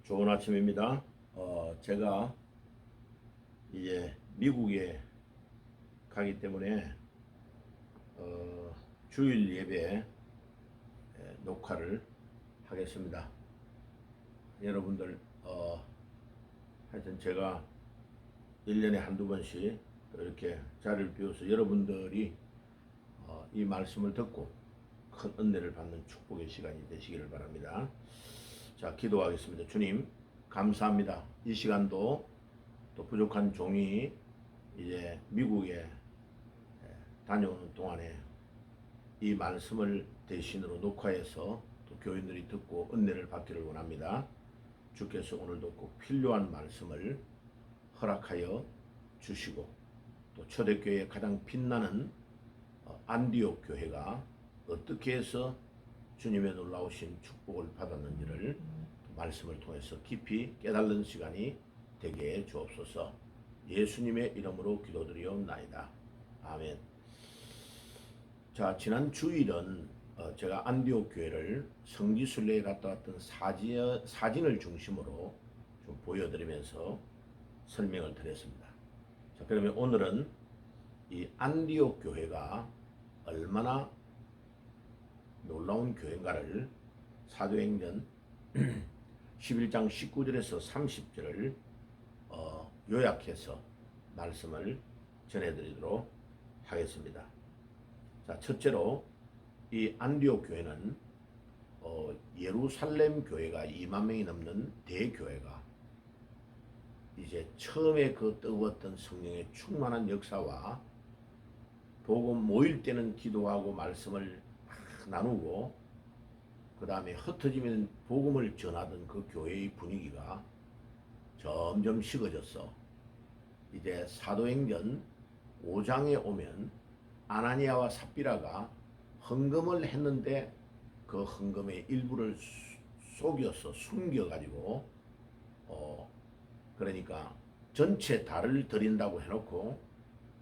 좋은 아침입니다. 제가 이제 미국에 가기 때문에 주일 예배 녹화를 하겠습니다. 여러분들 하여튼 제가 1년에 한두 번씩 이렇게 자리를 비워서 여러분들이 이 말씀을 듣고 큰 은혜를 받는 축복의 시간이 되시기를 바랍니다. 자, 기도하겠습니다. 주님, 감사합니다. 이 시간도 또 부족한 종이 이제 미국에 다녀오는 동안에 이 말씀을 대신으로 녹화해서 또 교인들이 듣고 은혜를 받기를 원합니다. 주께서 오늘도 꼭 필요한 말씀을 허락하여 주시고 또 초대교회의 가장 빛나는 안디옥 교회가 어떻게 해서 주님의 놀라우신 축복을 받았는지를 말씀을 통해서 깊이 깨달는 시간이 되게 해 주옵소서. 예수님의 이름으로 기도드리옵나이다. 아멘. 자, 지난 주일은 제가 안디옥 교회를 성지순례에 갔다 왔던 사진을 중심으로 좀 보여드리면서 설명을 드렸습니다. 자, 그러면 오늘은 이 안디옥 교회가 얼마나 놀라운 교회인가를 사도행전 11장 19절에서 30절을 요약해서 말씀을 전해드리도록 하겠습니다. 자, 첫째로 이 안디옥 교회는 예루살렘 교회가 2만 명이 넘는 대교회가 이제 처음에 그 뜨거웠던 성령의 충만한 역사와 복음 모일 때는 기도하고 말씀을 나누고 그 다음에 흩어지면 복음을 전하던 그 교회의 분위기가 점점 식어졌어. 이제 사도행전 5장에 오면 아나니아와 삽비라가 헌금을 했는데 그 헌금의 일부를 속여서 숨겨가지고 그러니까 전체 달을 드린다고 해놓고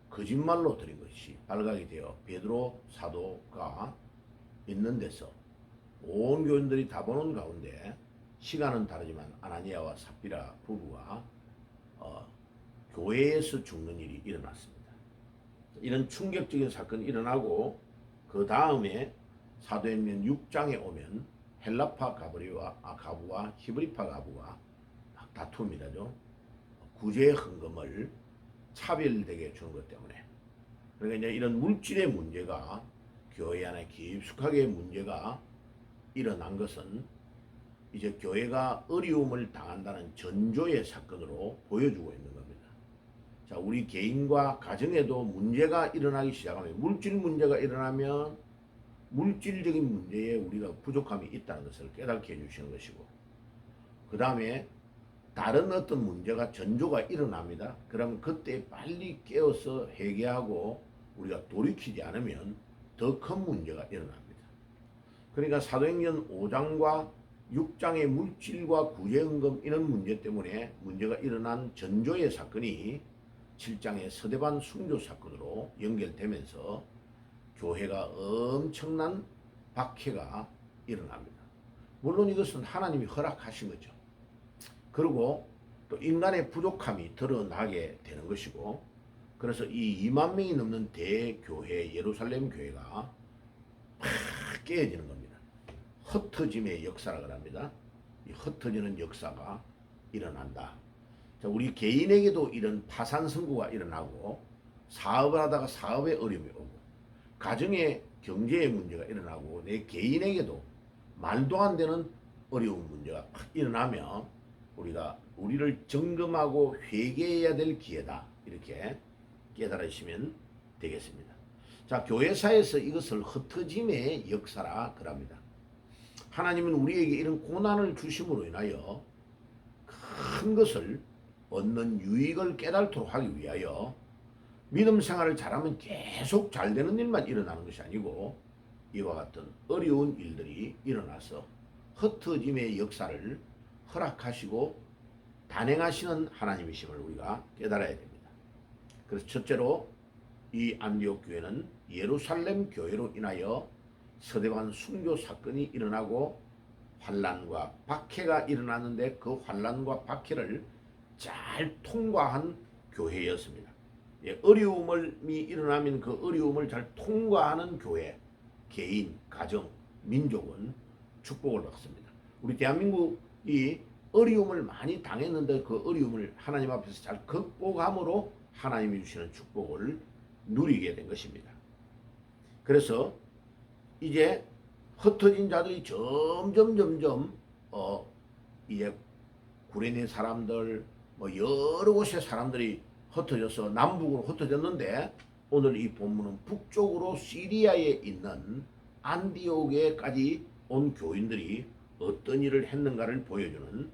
거짓말로 드린 것이 발각이 되어 베드로 사도가 있는 데서 온 교인들이 다 보는 가운데 시간은 다르지만 아나니아와 삽비라 부부가 교회에서 죽는 일이 일어났습니다. 이런 충격적인 사건이 일어나고 그 다음에 사도행전 6장에 오면 헬라파 가부와 히브리파 가부가 막 다툼이라죠. 구제 헌금을 차별되게 주는 것 때문에. 그러니까 이제 이런 물질의 문제가 교회 안에 깊숙하게 문제가 일어난 것은 이제 교회가 어려움을 당한다는 전조의 사건으로 보여주고 있는 겁니다. 자, 우리 개인과 가정에도 문제가 일어나기 시작하면 물질 문제가 일어나면 물질적인 문제에 우리가 부족함이 있다는 것을 깨닫게 해주시는 것이고 그 다음에 다른 어떤 문제가 전조가 일어납니다. 그러면 그때 빨리 깨어서 회개하고 우리가 돌이키지 않으면 더 큰 문제가 일어납니다. 그러니까 사도행전 5장과 6장의 물질과 구제헌금 이런 문제 때문에 문제가 일어난 전조의 사건이 7장의 서대반 순교 사건으로 연결되면서 교회가 엄청난 박해가 일어납니다. 물론 이것은 하나님이 허락하신 거죠. 그리고 또 인간의 부족함이 드러나게 되는 것이고 그래서 이 2만 명이 넘는 대교회 예루살렘 교회가 팍 깨어지는 겁니다. 흩어짐의 역사라고 합니다. 이 흩어지는 역사가 일어난다. 자, 우리 개인에게도 이런 파산 선고가 일어나고 사업을 하다가 사업에 어려움이 오고 가정에 경제의 문제가 일어나고 내 개인에게도 말도 안 되는 어려운 문제가 팍 일어나면 우리가 우리를 점검하고 회개해야 될 기회다. 이렇게 깨달으시면 되겠습니다. 자, 교회사에서 이것을 흩어짐의 역사라 그럽니다. 하나님은 우리에게 이런 고난을 주심으로 인하여 큰 것을 얻는 유익을 깨달도록 하기 위하여 믿음 생활을 잘하면 계속 잘 되는 일만 일어나는 것이 아니고 이와 같은 어려운 일들이 일어나서 흩어짐의 역사를 허락하시고 단행하시는 하나님이심을 우리가 깨달아야 됩니다. 그래서 첫째로 이 안디옥 교회는 예루살렘 교회로 인하여 서대반 순교 사건이 일어나고 환란과 박해가 일어났는데 그 환란과 박해를 잘 통과한 교회였습니다. 예, 어려움이 일어나면 그 어려움을 잘 통과하는 교회, 개인, 가정, 민족은 축복을 받습니다. 우리 대한민국이 어려움을 많이 당했는데 그 어려움을 하나님 앞에서 잘 극복함으로 하나님이 주시는 축복을 누리게 된 것입니다. 그래서 이제 흩어진 자들이 점점 이제 구레네 사람들 여러 곳의 사람들이 흩어져서 남북으로 흩어졌는데 오늘 이 본문은 북쪽으로 시리아에 있는 안디옥에까지 온 교인들이 어떤 일을 했는가를 보여주는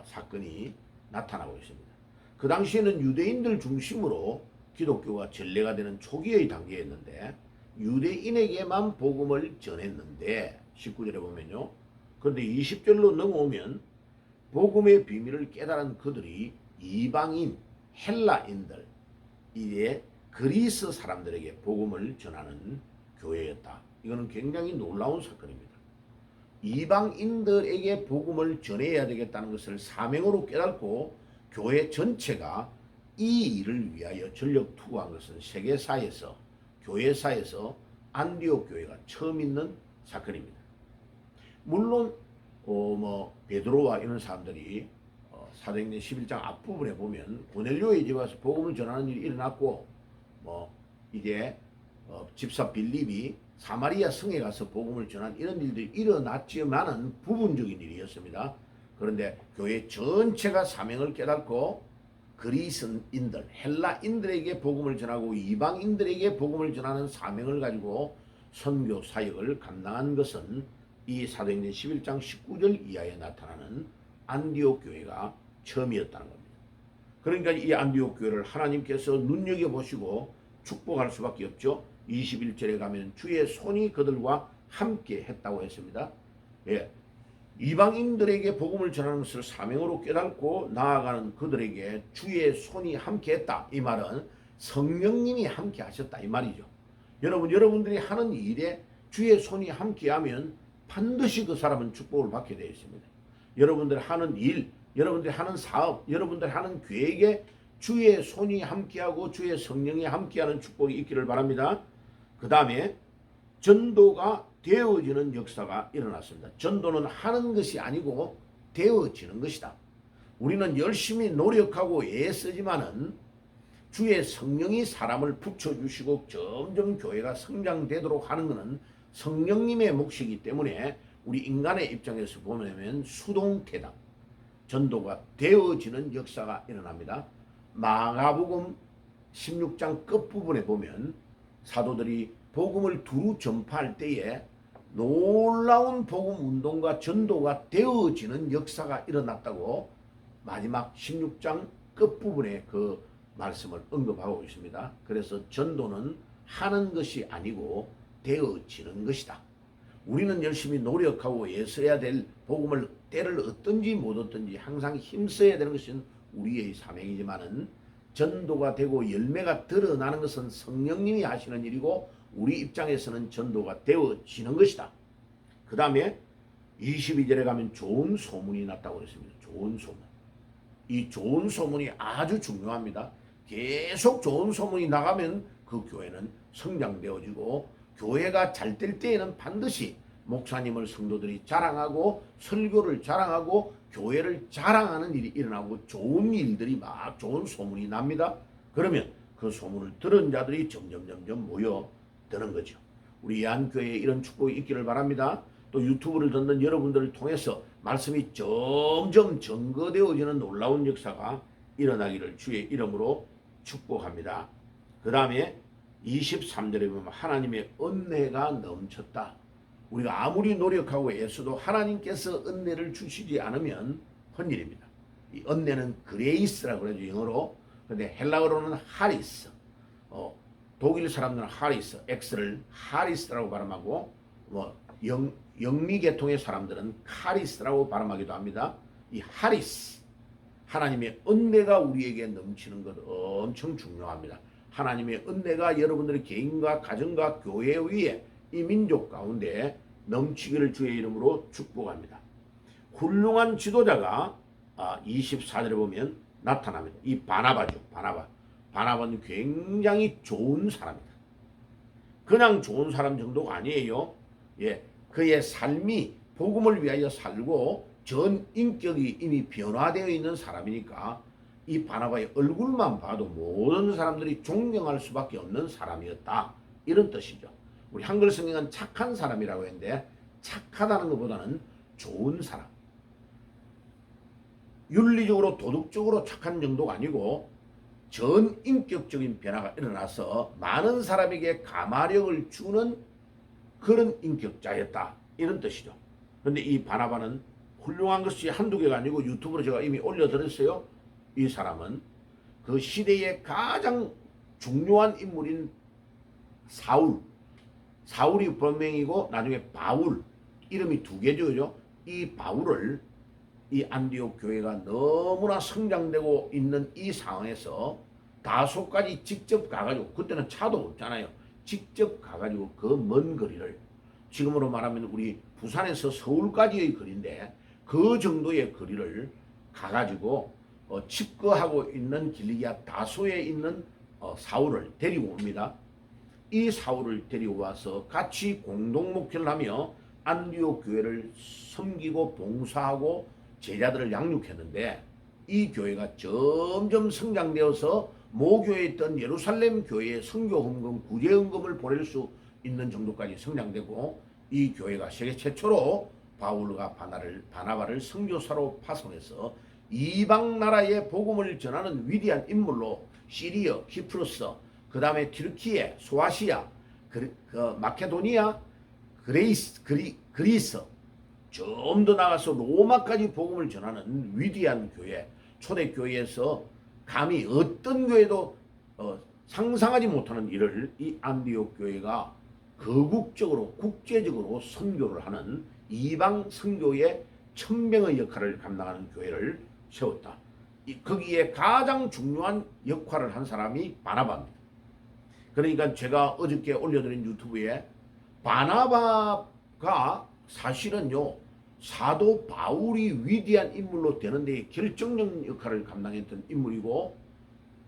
사건이 나타나고 있습니다. 그 당시에는 유대인들 중심으로 기독교가 전례가 되는 초기의 단계였는데 유대인에게만 복음을 전했는데 19절에 보면요. 그런데 20절로 넘어오면 복음의 비밀을 깨달은 그들이 이방인 헬라인들 이제 그리스 사람들에게 복음을 전하는 교회였다. 이거는 굉장히 놀라운 사건입니다. 이방인들에게 복음을 전해야 되겠다는 것을 사명으로 깨닫고 교회 전체가 이 일을 위하여 전력 투구한 것은 세계사에서 교회사에서 안디옥 교회가 처음 있는 사건입니다. 물론 베드로와 이런 사람들이 사도행전 11장 앞부분에 보면 고넬료의 집에 와서 복음을 전하는 일이 일어났고 이제 집사 빌립이 사마리아 성에 가서 복음을 전한 이런 일들이 일어났지만은 부분적인 일이었습니다. 그런데 교회 전체가 사명을 깨닫고 그리스인들, 헬라인들에게 복음을 전하고 이방인들에게 복음을 전하는 사명을 가지고 선교 사역을 감당한 것은 이 사도행전 11장 19절 이하에 나타나는 안디옥 교회가 처음이었다는 겁니다. 그러니까 이 안디옥 교회를 하나님께서 눈여겨보시고 축복할 수밖에 없죠. 21절에 가면 주의 손이 그들과 함께 했다고 했습니다. 예, 이방인들에게 복음을 전하는 것을 사명으로 깨닫고 나아가는 그들에게 주의 손이 함께 했다. 이 말은 성령님이 함께 하셨다 이 말이죠. 여러분들이 하는 일에 주의 손이 함께하면 반드시 그 사람은 축복을 받게 되어 있습니다. 여러분들 하는 일, 여러분들 하는 사업, 여러분들 하는 계획에 주의 손이 함께하고 주의 성령이 함께하는 축복이 있기를 바랍니다. 그 다음에 전도가 되어지는 역사가 일어났습니다. 전도는 하는 것이 아니고 되어지는 것이다. 우리는 열심히 노력하고 애쓰지만은 주의 성령이 사람을 붙여주시고 점점 교회가 성장되도록 하는 것은 성령님의 몫이기 때문에 우리 인간의 입장에서 보면 수동태당 전도가 되어지는 역사가 일어납니다. 마가복음 16장 끝부분에 보면 사도들이 복음을 두루 전파할 때에 놀라운 복음 운동과 전도가 되어지는 역사가 일어났다고 마지막 16장 끝부분에 그 말씀을 언급하고 있습니다. 그래서 전도는 하는 것이 아니고 되어지는 것이다. 우리는 열심히 노력하고 애써야 될 복음을 때를 얻든지 못 얻든지 항상 힘써야 되는 것은 우리의 사명이지만은 전도가 되고 열매가 드러나는 것은 성령님이 하시는 일이고 우리 입장에서는 전도가 되어지는 것이다. 그 다음에 22절에 가면 좋은 소문이 났다고 그랬습니다. 좋은 소문. 이 좋은 소문이 아주 중요합니다. 계속 좋은 소문이 나가면 그 교회는 성장되어지고 교회가 잘 될 때에는 반드시 목사님을 성도들이 자랑하고 설교를 자랑하고 교회를 자랑하는 일이 일어나고 좋은 일들이 막 좋은 소문이 납니다. 그러면 그 소문을 들은 자들이 점점 모여드는 거죠. 우리 야한교회에 이런 축복이 있기를 바랍니다. 또 유튜브를 듣는 여러분들을 통해서 말씀이 점점 증거되어지는 놀라운 역사가 일어나기를 주의 이름으로 축복합니다. 그 다음에 23절에 보면 하나님의 은혜가 넘쳤다. 우리가 아무리 노력하고 애써도 하나님께서 은혜를 주시지 않으면 헛일입니다. 이 은혜는 그레이스라고 그러죠, 영어로. 근데 헬라어로는 하리스. 독일 사람들은 하리스, X를 하리스라고 발음하고 영미계통의 사람들은 카리스라고 발음하기도 합니다. 이 하리스, 하나님의 은혜가 우리에게 넘치는 것 엄청 중요합니다. 하나님의 은혜가 여러분들의 개인과 가정과 교회 위에 이 민족 가운데 넘치기를 주의 이름으로 축복합니다. 훌륭한 지도자가 24절에 보면 나타납니다. 이 바나바죠. 바나바는 굉장히 좋은 사람이다. 그냥 좋은 사람 정도가 아니에요. 예, 그의 삶이 복음을 위하여 살고 전 인격이 이미 변화되어 있는 사람이니까 이 바나바의 얼굴만 봐도 모든 사람들이 존경할 수밖에 없는 사람이었다. 이런 뜻이죠. 우리 한글 성경은 착한 사람이라고 했는데 착하다는 것보다는 좋은 사람. 윤리적으로 도덕적으로 착한 정도가 아니고 전 인격적인 변화가 일어나서 많은 사람에게 감화력을 주는 그런 인격자였다. 이런 뜻이죠. 그런데 이 바나바는 훌륭한 것이 한두 개가 아니고 유튜브로 제가 이미 올려드렸어요. 이 사람은 그 시대의 가장 중요한 인물인 사울이 본명이고 나중에 바울, 이름이 두 개죠. 이 바울을 이 안디옥 교회가 너무나 성장되고 있는 이 상황에서 다소까지 직접 가가지고, 그때는 차도 없잖아요. 직접 가가지고 그 먼 거리를, 지금으로 말하면 우리 부산에서 서울까지의 거리인데 그 정도의 거리를 가가지고 집거하고 있는 길리기아 다소에 있는 사울을 데리고 옵니다. 이 사울을 데리고 와서 같이 공동 목회를 하며 안디옥 교회를 섬기고 봉사하고 제자들을 양육했는데, 이 교회가 점점 성장되어서 모교에 있던 예루살렘 교회에 선교 헌금, 구제 헌금을 보낼 수 있는 정도까지 성장되고, 이 교회가 세계 최초로 바울과 바나바를 선교사로 파송해서 이방 나라의 복음을 전하는 위대한 인물로 시리아, 키프로스, 그 다음에 튀르키예, 소아시아, 마케도니아, 그리스, 좀 더 나가서 로마까지 복음을 전하는 위대한 교회, 초대교회에서 감히 어떤 교회도 상상하지 못하는 일을 이 안디옥 교회가 거국적으로 국제적으로 선교를 하는 이방 선교의 천병의 역할을 감당하는 교회를 세웠다. 거기에 가장 중요한 역할을 한 사람이 바나바입니다. 그러니까 제가 어저께 올려드린 유튜브에 바나바가 사실은요, 사도 바울이 위대한 인물로 되는 데 결정적 역할을 감당했던 인물이고,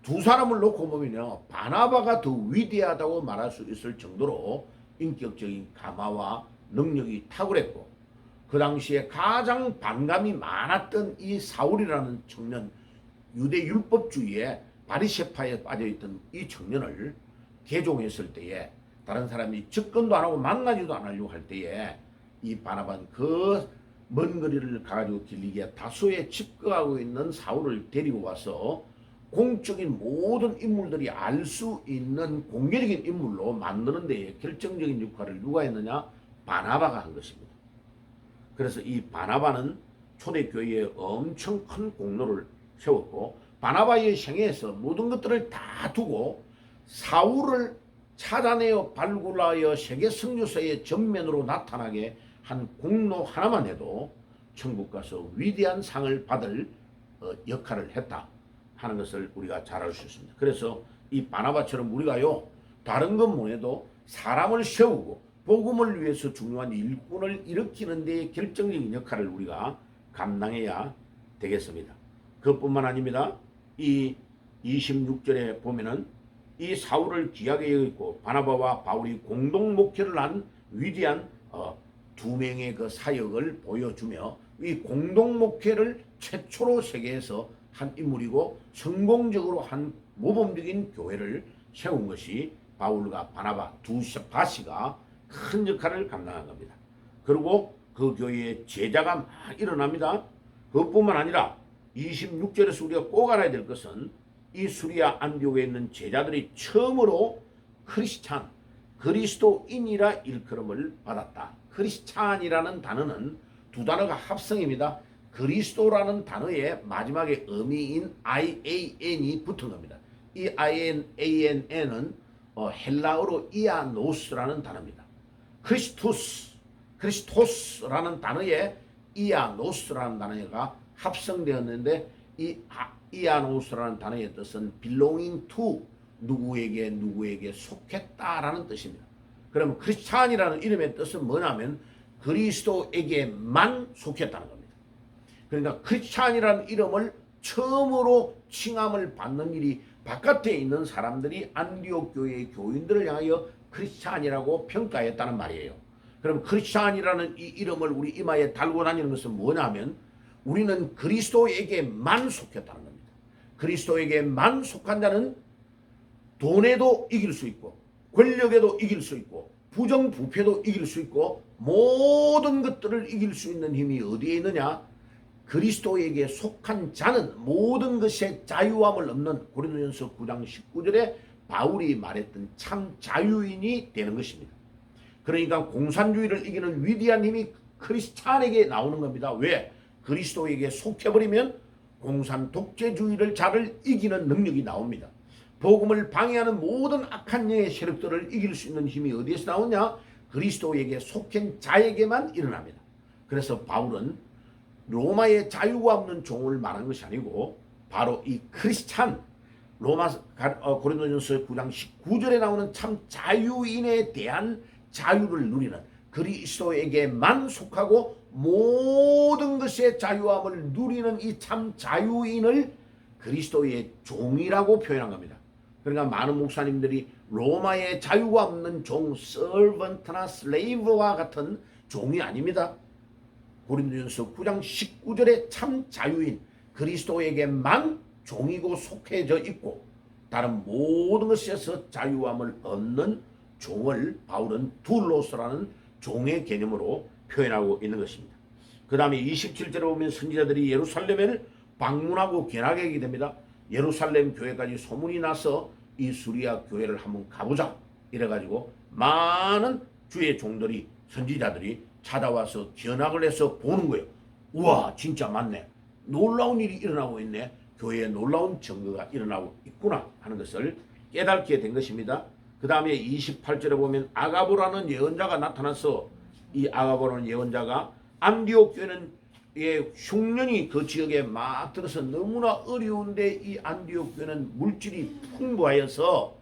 두 사람을 놓고 보면요, 바나바가 더 위대하다고 말할 수 있을 정도로 인격적인 감화와 능력이 탁월했고, 그 당시에 가장 반감이 많았던 이 사울이라는 청년, 유대 율법주의에 바리새파에 빠져있던 이 청년을 개종했을 때에 다른 사람이 접근도 안 하고 만나지도 않으려고 할 때에 이 바나바는 그 먼 거리를 가지고 길리기아 다소에 집거하고 있는 사울을 데리고 와서 공적인 모든 인물들이 알 수 있는 공개적인 인물로 만드는 데에 결정적인 역할을 누가 했느냐? 바나바가 한 것입니다. 그래서 이 바나바는 초대교회에 엄청 큰 공로를 세웠고, 바나바의 생애에서 모든 것들을 다 두고 사울을 찾아내어 발굴하여 세계 선교사의 전면으로 나타나게 한 공로 하나만 해도 천국 가서 위대한 상을 받을 역할을 했다 하는 것을 우리가 잘 알 수 있습니다. 그래서 이 바나바처럼 우리가요, 다른 건 뭐해도 사람을 세우고 복음을 위해서 중요한 일꾼을 일으키는 데 결정적인 역할을 우리가 감당해야 되겠습니다. 그것뿐만 아닙니다. 이 26절에 보면은 이 사울을 귀하게 여겼고 바나바와 바울이 공동 목회를 한 위대한 두 명의 그 사역을 보여주며, 이 공동 목회를 최초로 세계에서 한 인물이고 성공적으로 한 모범적인 교회를 세운 것이 바울과 바나바 두 바시가 큰 역할을 감당한 겁니다. 그리고 그 교회에 제자가 막 일어납니다. 그것뿐만 아니라 26절에서 우리가 꼭 알아야 될 것은 이 수리아 안디옥에 있는 제자들이 처음으로 크리스찬, 그리스도인이라 일컬음을 받았다. 크리스찬이라는 단어는 두 단어가 합성입니다. 그리스도라는 단어의 마지막에 어미인 IAN이 붙은 겁니다. 이 IAN은 헬라어로 이아노스라는 단어입니다. 크리스토스라는 단어에 이아노스라는 단어가 합성되었는데, 이 이아노스라는 단어의 뜻은 belonging to, 누구에게 속했다라는 뜻입니다. 그러면 크리스찬이라는 이름의 뜻은 뭐냐면 그리스도에게만 속했다는 겁니다. 그러니까 크리스찬이라는 이름을 처음으로 칭함을 받는 일이 바깥에 있는 사람들이 안디옥 교회의 교인들을 향하여 크리스찬이라고 평가했다는 말이에요. 그럼 크리스찬이라는 이 이름을 우리 이마에 달고 다니는 것은 뭐냐면 우리는 그리스도에게만 속했다는 겁니다. 그리스도에게만 속한 자는 돈에도 이길 수 있고 권력에도 이길 수 있고 부정부패도 이길 수 있고 모든 것들을 이길 수 있는 힘이 어디에 있느냐? 그리스도에게 속한 자는 모든 것에 자유함을 얻는 고린도전서 9장 19절에 바울이 말했던 참 자유인이 되는 것입니다. 그러니까 공산주의를 이기는 위대한 힘이 크리스찬에게 나오는 겁니다. 왜? 그리스도에게 속해버리면 공산 독재주의를 자를 이기는 능력이 나옵니다. 복음을 방해하는 모든 악한 영의 세력들을 이길 수 있는 힘이 어디에서 나오냐? 그리스도에게 속한 자에게만 일어납니다. 그래서 바울은 로마의 자유가 없는 종을 말한 것이 아니고 바로 이 크리스찬 고린도전서 9장 19절에 나오는 참 자유인에 대한 자유를 누리는 그리스도에게만 속하고 모든 것의 자유함을 누리는 이 참 자유인을 그리스도의 종이라고 표현한 겁니다. 그러니까 많은 목사님들이 로마의 자유가 없는 종, servant나 slave와 같은 종이 아닙니다. 고린도전서 9장 19절에 참 자유인 그리스도에게만 종이고 속해져 있고 다른 모든 것에서 자유함을 얻는 종을 바울은 둘로스라는 종의 개념으로 표현하고 있는 것입니다. 그 다음에 27절에 보면 선지자들이 예루살렘을 방문하고 견학하게 됩니다. 예루살렘 교회까지 소문이 나서 이 수리아 교회를 한번 가보자 이래가지고 많은 주의 종들이 선지자들이 찾아와서 견학을 해서 보는 거예요. 우와 진짜 맞네. 놀라운 일이 일어나고 있네. 교회에 놀라운 증거가 일어나고 있구나 하는 것을 깨닫게 된 것입니다. 그 다음에 28절에 보면 아가보라는 예언자가 나타나서 이 아가보라는 예언자가 안디옥 교회는 흉년이 그 지역에 막 들어서 너무나 어려운데 이 안디옥 교회는 물질이 풍부하여서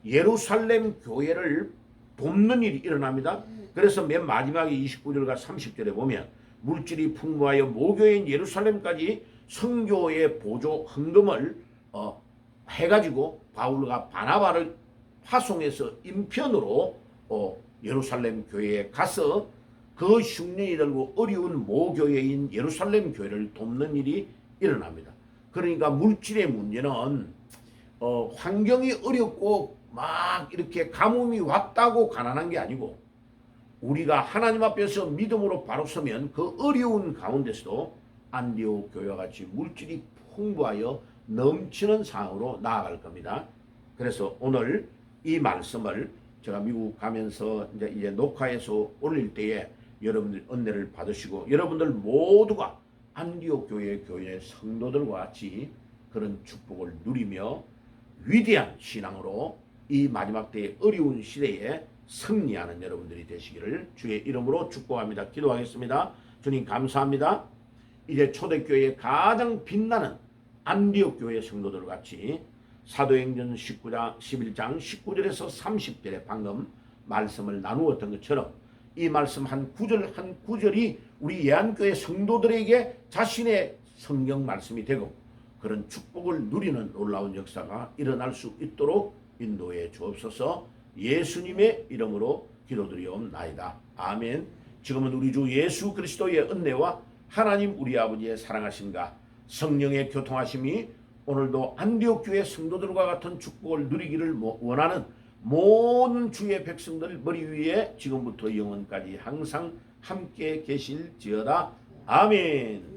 예루살렘 교회를 돕는 일이 일어납니다. 그래서 맨 마지막에 29절과 30절에 보면 물질이 풍부하여 모교인 예루살렘까지 선교의 보조 헌금을 해가지고 바울과 바나바를 파송해서 인편으로 예루살렘 교회에 가서 그 흉년이 들고 어려운 모교회인 예루살렘 교회를 돕는 일이 일어납니다. 그러니까 물질의 문제는 환경이 어렵고 막 이렇게 가뭄이 왔다고 가난한 게 아니고 우리가 하나님 앞에서 믿음으로 바로 서면 그 어려운 가운데서도 안디옥 교회와 같이 물질이 풍부하여 넘치는 상황으로 나아갈 겁니다. 그래서 오늘 이 말씀을 제가 미국 가면서 이제 녹화해서 올릴 때에 여러분들 은혜를 받으시고 여러분들 모두가 안디옥 교회 교인의 성도들과 같이 그런 축복을 누리며 위대한 신앙으로 이 마지막 때의 어려운 시대에 승리하는 여러분들이 되시기를 주의 이름으로 축복합니다. 기도하겠습니다. 주님 감사합니다. 이제 초대교회의 가장 빛나는 안디옥 교회 성도들 같이 사도행전 11장 19절에서 30절에 방금 말씀을 나누었던 것처럼 이 말씀 한 구절 한 구절이 우리 예안교회 성도들에게 자신의 성경 말씀이 되고 그런 축복을 누리는 놀라운 역사가 일어날 수 있도록 인도해 주옵소서. 예수님의 이름으로 기도드리옵나이다. 아멘. 지금은 우리 주 예수 그리스도의 은혜와 하나님 우리 아버지의 사랑하심과 성령의 교통하심이 오늘도 안디옥 교회 성도들과 같은 축복을 누리기를 원하는 모든 주의 백성들 머리 위에 지금부터 영원까지 항상 함께 계실지어다. 아멘.